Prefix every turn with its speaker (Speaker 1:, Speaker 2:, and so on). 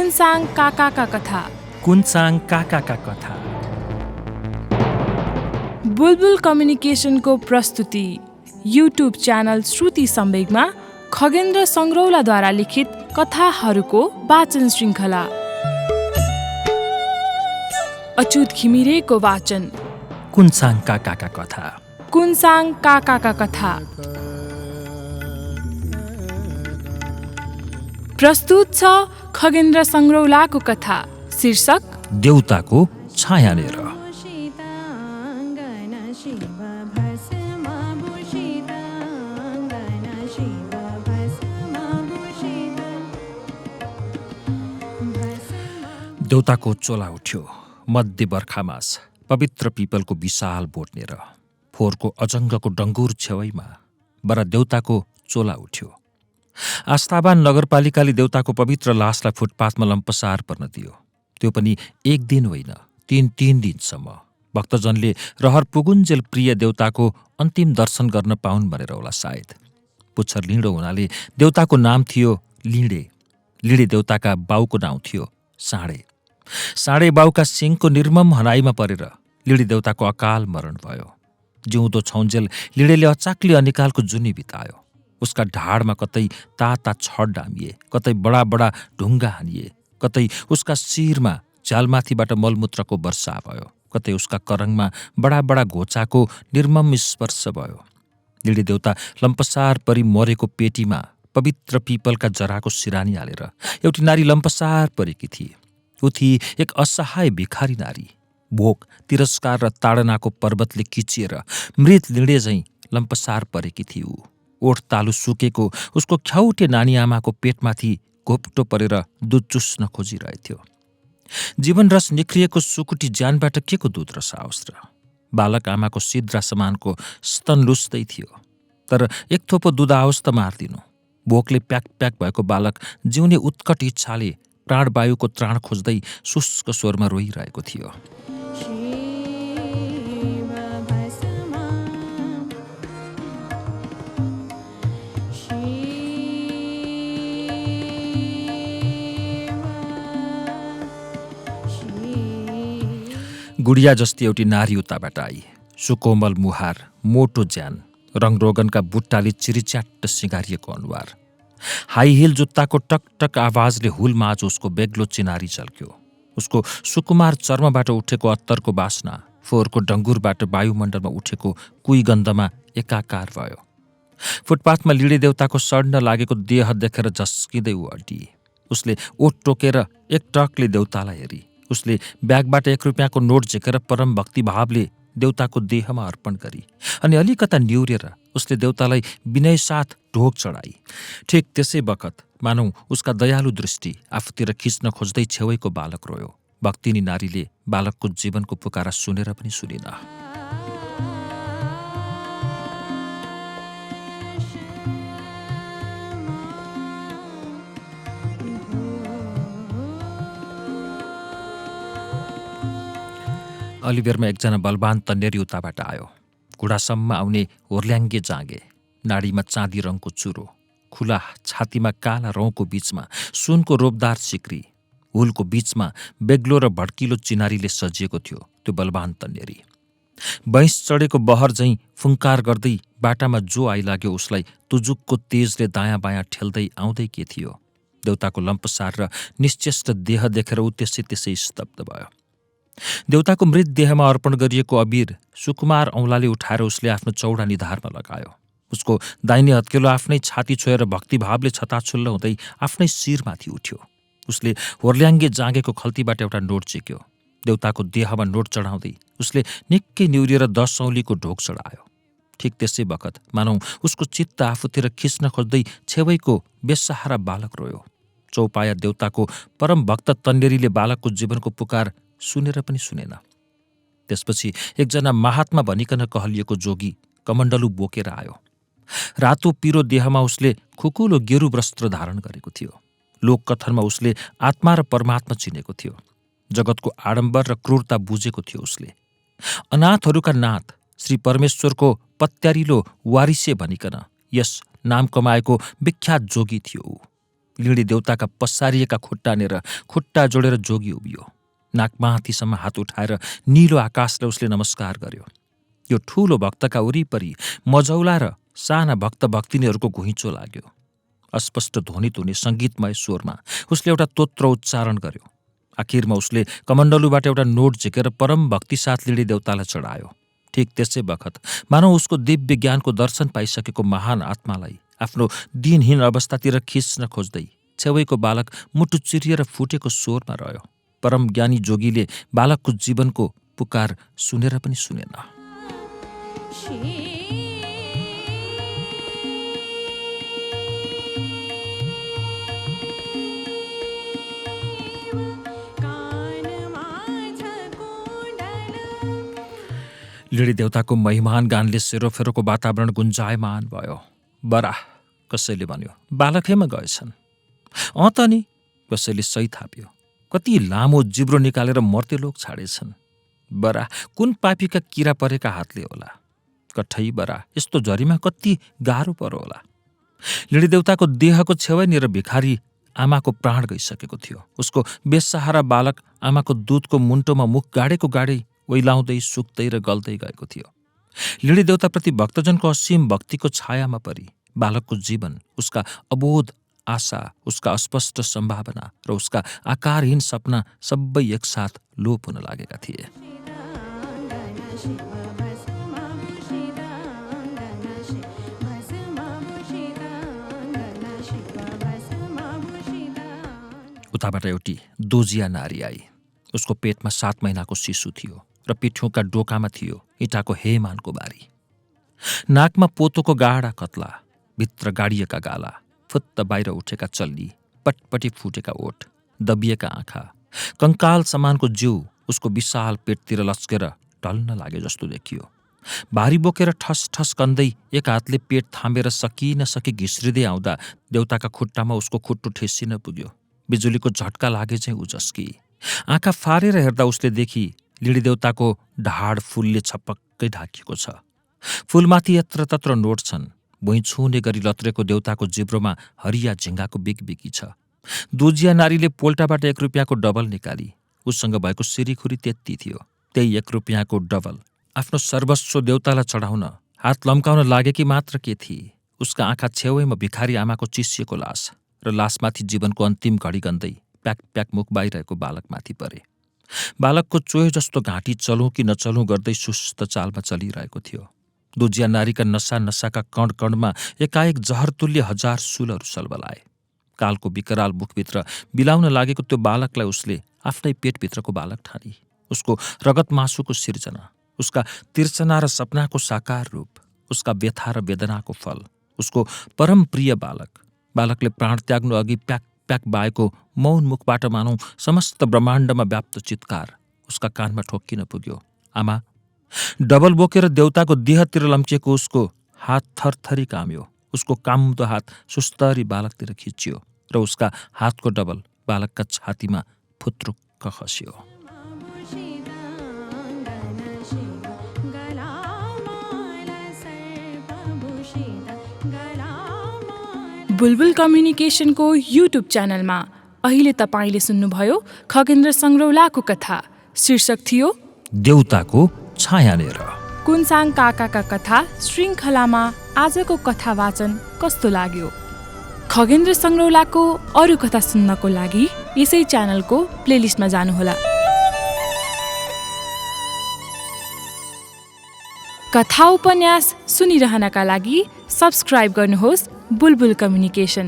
Speaker 1: कुन्साङ काकाका कथा।
Speaker 2: कुन्साङ काकाका कथा।
Speaker 1: बुलबुल कम्युनिकेसनको प्रस्तुति। युट्युब च्यानल श्रुति सम्वेगमा खगेन्द्र सङ्ग्रौलाद्वारा लिखित कथाहरूको वाचन श्रृङ्खला। अच्युत घिमिरेको वाचन।
Speaker 2: कुन्साङ काकाका कथा।
Speaker 1: कुन्साङ काकाका कथा। प्रस्तुत छ खगेन्द्र सङ्ग्रौलाको कथा। शीर्षक
Speaker 2: देउताको छायानेर। देउताको चोला उठ्यो। मध्य बर्खा मास पवित्र पिपलको विशाल बोट्नेर फोहोरको अजङ्गको डङ्गुर छेउमा बरा देउताको चोला उठ्यो। आस्थावान नगरपालिकाले देउताको पवित्र लासलाई फुटपाथमा लम्पसार पर्न दियो। त्यो पनि एक दिन होइन, तीन दिनसम्म। भक्तजनले रहर पुगुन्जेल प्रिय देउताको अन्तिम दर्शन गर्न पाउन् भनेर होला सायद। पुच्छर लिँडो हुनाले देउताको नाम थियो लिँडे। लिँडे देउताका बाउको नाउँ थियो साँडे। साँडे बाउका सिङको निर्मम हनाइमा परेर लिँडे देउताको अकाल मरण भयो। जिउँदो छौन्जेल लिँडेले अचाक्ली अनिकालको जुनी बितायो। उसका ढाडमा कतै ताता छड डामिए, कतै बडा बडा ढुङ्गा हानिए, कतै उसका शिरमा झ्यालमाथिबाट मलमूत्रको वर्षा भयो, कतै उसका करङमा बडा बडा घोचाको निर्मम स्पर्श भयो। लिँडे देउता लम्पसार परि मरेको पेटीमा पवित्र पिपलका जराको सिरानी हालेर एउटी नारी लम्पसार परेकी थिए। ऊ थिई एक असहाय भिखारी नारी। भोक, तिरस्कार र ताडनाको पर्वतले किचिएर मृत लिँडे झैँ लम्पसार परेकी थिए। ऊ ओठ तालु सुकेको उसको ख्याउटे नानी आमाको पेटमाथि घोप्टो परेर दुध चुस्न खोजिरहेथ्यो। जीवन रस निख्रिएको सुकुटी ज्यानबाट के को दुध रस आओस् र? बालक आमाको सिद्रा समानको स्तन लुस्दै थियो। तर एक थोपो दुध आओस् त मार्दिनु। भोकले प्याक प्याक भएको बालक जिउने उत्कट इच्छाले प्राणवायुको त्राण खोज्दै शुष्क स्वरमा रोइरहेको थियो। गुडिया जस्ती एउटी नारी उताबाट आई। सुकोमल मुहार, मोटो ज्यान, रङरोगनका बुट्टाले चिरिच्याट्ट सिँगारिएको अनुहार। हाई हिल जुत्ताको टकटक आवाजले हुलमाझ उसको बेग्लो चिनारी झल्क्यो। उसको सुकुमार चर्मबाट उठेको अत्तरको बास्ना फोहोरको डङ्गुरबाट वायुमण्डलमा उठेको कुई गन्धमा एकाकार भयो। फुटपाथमा लिँडे देउताको सड्न लागेको देह देखेर झस्किँदै ऊ अड्डिए। उसले ओठ टोकेर एक टकले देउतालाई हेरी। उसले ब्यागबाट 1 रुपियाँको नोट झिकेर परम भक्तिभावले देउताको देहमा अर्पण गरी अनि अलिकता निहुरेर उसले देउतालाई विनयसाथ ढोग चढाई। ठिक त्यसै बखत मानौ उसका दयालु दृष्टि आफूतिर खिच्न खोज्दै छेउैको बालक रोयो। भक्तिनी नारीले बालकको जीवनको पुकारा सुनेर पनि सुनिन। अलिबेरमा एकजना बलवान तन्नेरी उताबाट आयो। घुँडासम्म आउने होर्ल्याङ्गे जाँगे, नाडीमा चाँदी रङको चुरो, खुला छातीमा काला रौँको बीचमा सुनको रोपदार सिक्री, हुलको बीचमा बेग्लो र भड्किलो चिनारीले सजिएको थियो त्यो बलवान तन्नेरी। बैंस चढेको बहर झैँ फुङ्कार गर्दै बाटामा जो आइलाग्यो उसलाई तुजुकको तेजले दायाँ बायाँ ठेल्दै आउँदै के थियो। देउताको लम्पसार र निश्चेष्ट देह देखेर ऊ त्यसै स्तब्ध भयो। देउताको मृत देहमा अर्पण गरिएको अबीर सुकुमार औँलाले उठाएर उसले आफ्नो चौडा निधारमा लगायो। उसको दाहिने हत्केलो आफ्नै छाती छोएर भक्तिभावले छताछुल्ल हुँदै आफ्नै शिरमाथि उठ्यो। उसले होर्ल्याङ्गे जाँगेको खल्तीबाट एउटा नोट झिक्यो। देउताको देहमा नोट चढाउँदै उसले निकै निहुरिएर 10 औँलीको ढोग चढायो। ठिक त्यसै बखत मानौ उसको चित्त आफूतिर खिच्न खोज्दै छेउैको बेसहारा बालक रोयो। चौपाया देउताको परम भक्त तन्नेरीले बालकको जीवनको पुकार सुनेर पनि सुनेन। त्यसपछि एकजना महात्मा भनिकन कहलिएको जोगी कमण्डलु बोकेर आयो। रातो पिरो देहमा उसले खुकुलो गेरु वस्त्र धारण गरेको थियो। लोककथनमा उसले आत्मा र परमात्मा चिनेको थियो। जगतको आडम्बर र क्रूरता बुझेको थियो उसले। अनाथहरूका नाथ श्री परमेश्वरको पत्यारिलो वारिसे भनिकन यस नाम कमाएको विख्यात जोगी थियो ऊ। लिडी देउताका पसारिएका खुट्टानेर खुट्टा जोडेर जोगी उभियो। नाकमाथिसम्म हात उठाएर निलो आकाशलाई उसले नमस्कार गर्यो। यो ठूलो भक्तका वरिपरि मझौला र साना भक्त भक्तिनीहरूको घुइँचो लाग्यो। अस्पष्ट ध्वनित हुने सङ्गीतमय स्वरमा उसले एउटा तोत्र उच्चारण गर्यो। आखिरमा उसले कमण्डलुबाट एउटा नोट झिकेर परम भक्ति साथ लिडी देउतालाई चढायो। ठिक त्यसै बखत मानव उसको दिव्य ज्ञानको दर्शन पाइसकेको महान आत्मालाई आफ्नो दिनहीन अवस्थातिर खिच्न खोज्दै छेउैको बालक मुटु चिरिएर फुटेको स्वरमा रह्यो। परम ज्ञानी जोगीले बालकको जीवनको पुकार सुनेर पनि सुनेन। लिडी देउताको महिमान गानले सेरोफेरोको वातावरण गुन्जायमान भयो। बरा, कसैले भन्यो, बालकैमा गएछन्। त नि, कसैले सही थाप्यो। कति लामो जिब्रो निकालेर मर्तेलोक छाडेछन्। बरा, कुन पापीका किरा परेका हातले होला। कठै बरा, यस्तो झरीमा कति गाह्रो परो होला। लिडी देउताको देहको छेउैनिर भिखारी आमाको प्राण गइसकेको थियो। उसको बेसहारा बालक आमाको दूधको मुन्टोमा मुख गाडेको गाडै ओइलाउँदै सुक्दै र गल्दै गएको थियो। लिडी देउताप्रति भक्तजनको असीम भक्तिको छायामा परि बालकको जीवन, उसका अबोध आशा, उसका अस्पष्ट सम्भावना र उसका आकारहीन सपना सबै एकसाथ लोप हुन लागेका थिए। उताबाट एउटी दोजिया नारी आई। उसको पेटमा 7 महिनाको शिशु थियो र पिठ्यौँका डोकामा थियो इँटाको हेमानको बारी। नाकमा पोतोको गाडा कत्ला, भित्र गाडिएका गाला, फुत्त बाहिर उठेका चल्ली, पटपटी फुटेका ओठ, दबिएका आँखा, कङ्काल समानको जिउ उसको विशाल पेटतिर लस्केर ढल्न लागे जस्तो देखियो। भारी बोकेर ठस ठस कन्दै एक हातले पेट थामेर सकि नसकी घिस्रिँदै आउँदा देउताका खुट्टामा उसको खुट्टो ठेसिन पुग्यो। बिजुलीको झट्का लागे चाहिँ उजस्की। आँखा फारेर हेर्दा उसले देखी लिडी देउताको ढाड फूलले छपक्कै ढाकिएको छ। फूलमाथि यत्रतत्र नोट छन्। भुइँ छुने गरी लत्रेको देउताको जिब्रोमा हरिया झिङ्गाको बिगबिगी छ। दोजिया नारीले पोल्टाबाट 1 रुपियाँको डबल निकाली। उसँग भएको सिरीखुरी त्यति थियो। त्यही 1 रुपियाँको डबल आफ्नो सर्वस्व देउतालाई चढाउन हात लम्काउन लागेकी मात्र के थिए। उसका आँखा छेउैमा भिखारी आमाको चिसिएको लास र लासमाथि जीवनको अन्तिम घडी गन्दै प्याक प्याक मुख बाहिरहेको बालकमाथि परे। बालकको चोहे जस्तो घाँटी चलौँ कि नचलौँ गर्दै सुस्त चालमा चलिरहेको थियो। दोजिया नारीका नसा नसाका कण कणमा एकाएक जहरतुल्य 1000 शूलहरू सलबलाए। कालको विकराल मुखभित्र बिलाउन लागेको त्यो बालकलाई उसले आफ्नै पेटभित्रको बालक ठानी। उसको रगत मासुको सिर्जना, उसका तिर्सना र सपनाको साकार रूप, उसका व्यथा र वेदनाको फल, उसको परम प्रिय बालक। बालकले प्राण त्याग्नु अघि प्याक प्याक बाएको मौन मुखबाट मानौ समस्त ब्रह्माण्डमा व्याप्त चित्कार उसका कानमा ठोक्किन पुग्यो। आमा! डबल बोकेर देउताको देहतिर लम्किएको उसको हात थरथरी काम्यो। उसको काम्दो हात सुस्तरी बालकतिर खिच्यो र उसका हातको डबल बालकका छातीमा फुत्रुक्क खस्यो।
Speaker 1: बुलबुल कम्युनिकेसनको युट्युब च्यानलमा अहिले तपाईँले सुन्नुभयो खगेन्द्र सङ्ग्रौलाको कथा। शीर्षक थियो
Speaker 2: देउताको छायानेर।
Speaker 1: कुनसाङ काकाका कथा श्रृङ्खलामा आजको कथा वाचन कस्तो लाग्यो? खगेन्द्र सङ्ग्रौलाको अरू कथा सुन्नको लागि यसै च्यानलको प्लेलिस्टमा जानुहोला। कथा उपन्यास सुनिरहनका लागि सब्स्क्राइब गर्नुहोस् बुलबुल कम्युनिकेसन।